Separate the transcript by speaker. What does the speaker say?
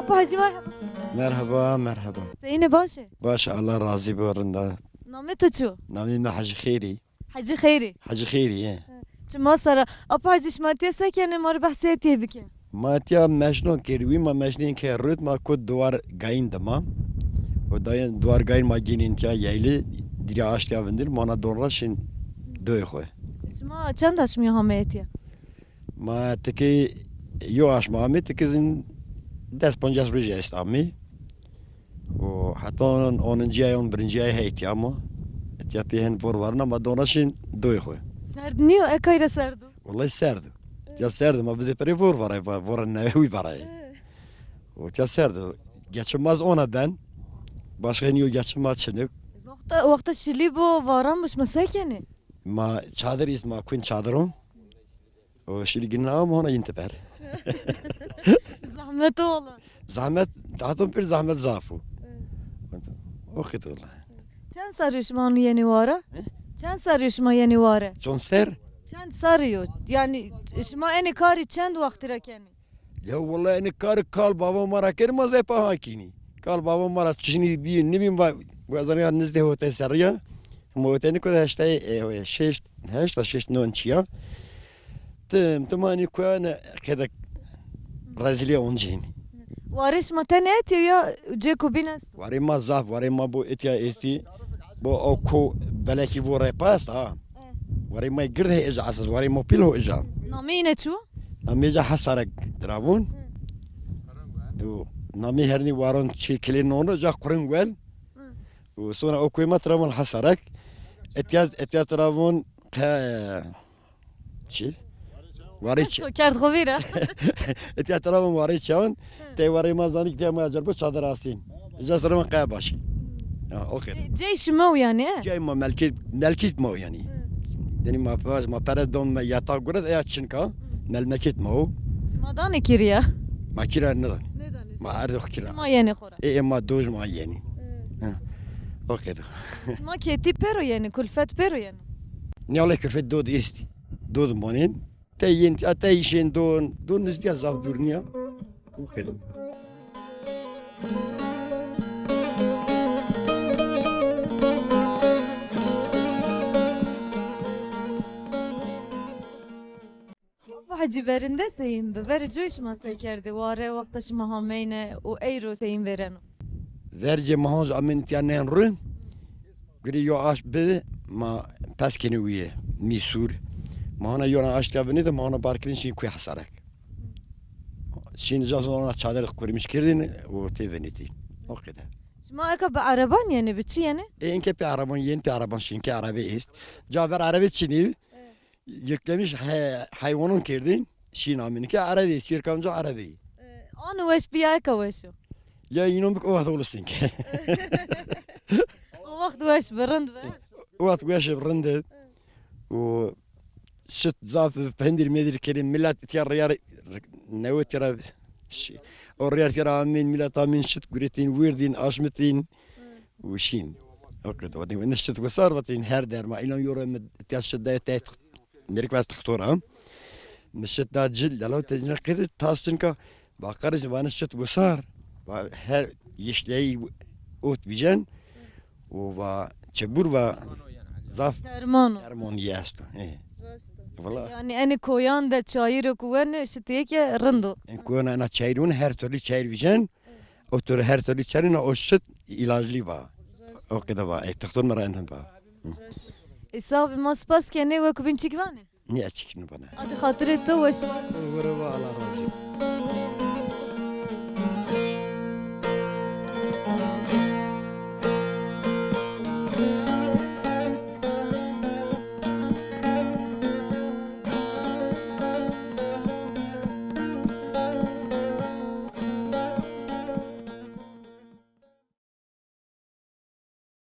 Speaker 1: أبو حجي مرحبا.
Speaker 2: مرحبا مرحبا.
Speaker 1: زينة باشا.
Speaker 2: باشا الله راضي بورندا.
Speaker 1: نامتو شو؟
Speaker 2: نامي حج خيري.
Speaker 1: حجي خيري.
Speaker 2: حج خيري ايه.
Speaker 1: شما صار أبو حجي شماتي سكن مر بحسيتي بك.
Speaker 2: ما تيا مشنون كيروي ما مشنين كيروت ما كود دوار جاين دما. وداين دوار جاين ما جينين تيا يايلي دري عاشتيا فندر ما ندورشين دوي خوي.
Speaker 1: شما چند هشمی هميتيا؟
Speaker 2: ما تكي يو عاش مامي تكي دست پنجاس روزی است امی. و حتی آن جایون برنجای هیتی اما تیا پیهن فورورنا ما دورشين دوي خوي.
Speaker 1: سردني وأكيد سردو.
Speaker 2: والله سرد. تيا سرد ما بدي بري فورنا وي فراي. وتيا سرد geçmez ona ben başka niye geçmez şimdi
Speaker 1: وقت الشلي بو فاران مش مساكنة.
Speaker 2: ma çadır isma kuin çadırım o şimdi günah ama ona intibar
Speaker 1: زحمته والله.
Speaker 2: zahmet tahtım bir zahmet zafu o kadar
Speaker 1: چند سال شما يعني وارا؟ چند سال شما يعني وارا؟
Speaker 2: son ser
Speaker 1: چند ساليو يعني شما يعني كاري چند وقت ركني؟
Speaker 2: ya vallahi ne kal babam mara kermez hep hakini kal babam mara şimdi bir ne bileyim bu azan ya nizde hote seriya موتني كده هشتاي شيش هشتا شيش نونشيا تماني كوانا كده برازيليا اونجيني
Speaker 1: وارش متنات يا جيكو بينس.
Speaker 2: واري ما زاف واري ما بو اتيا استي بو اوكو بلاكي فوري باس واري ما يقرد هي اجا اساس واري ما بيلو اجا
Speaker 1: نامينه شو؟
Speaker 2: نامي اجا حسارك درافون نامي هرني وارون شي كلينونو جا قرنوال وصونا اوكو ما ترافون حسارك اتيا ترافون شي واريش
Speaker 1: كارت خويرة.
Speaker 2: اتيا ترافون واريشان تي واري ما زانيك تي ما جربو صادر راسين اجا سرما قاباشي اوكي
Speaker 1: جيش مو يعني
Speaker 2: جاي ما ملكيت مو يعني يعني ما فاز ما بردون ما ياتا غرد ايا تشنكا ملكيت مو
Speaker 1: ما داني كيريا.
Speaker 2: ما كيرا ندان ما اعرف كيرا
Speaker 1: ما يعني خورا.
Speaker 2: اي ما دوج ما يعني اوكي
Speaker 1: ما كيتي بيرو يعني كل فات بيرو يعني.
Speaker 2: نيالك في دود استي دود مونين تاين اتايشين دون نسبيا زاف دورنيا وخير
Speaker 1: حجي برنده سيم بفرجوش ما سكرده واره وقتش ما همينه وأيرو سيم برنو.
Speaker 2: verce mahaz amintiyane rın griyo aş be ma taskeni wiye misur mahana yona aş tavını da mahana barkın şey kuy hasarak şimdi zaten ona çadır kurmuş kirdin o teveniti o kadar
Speaker 1: شما أكا بعربان يعني بتشي يعني؟
Speaker 2: enke pe araban yeni pe araban şinke arabe ist caver arabe çini yüklemiş hayvanın kirdin şin aminke arabe sirkamca arabe
Speaker 1: أنا وش بياك وشو؟
Speaker 2: ya inom o hada olsun ki
Speaker 1: وقت وش برند بقى؟
Speaker 2: وقت ويش برنده و شت زاف بهندر مدري كريم ملات تيار ريار نوت ترى الريار ترى من ملات من شت قريتين ويردين اشمتين وشين اوكي ودي ونشت وصار وتين هر در ما الى يورو تاش دايت ميرك بس تختورها مشت دا جل لو تجنا كده تاسنكا باقرج وانا شت وصار her yeşleyi ot vijen و çebur ve zaf
Speaker 1: درمانو.
Speaker 2: derman yesto valla
Speaker 1: يعني أنا كويان ده شاير كوان شتيك رندو.
Speaker 2: en ana çayrun her türlü çayır vijen o tür her türlü çayırın o şut ilaclı var o kadar var doktor merayen var
Speaker 1: إصاب ما سباس كأنه وكبين شكوانه.
Speaker 2: niye çıkın bana
Speaker 1: هذا خاطر تو وش.
Speaker 2: vurma Allah razı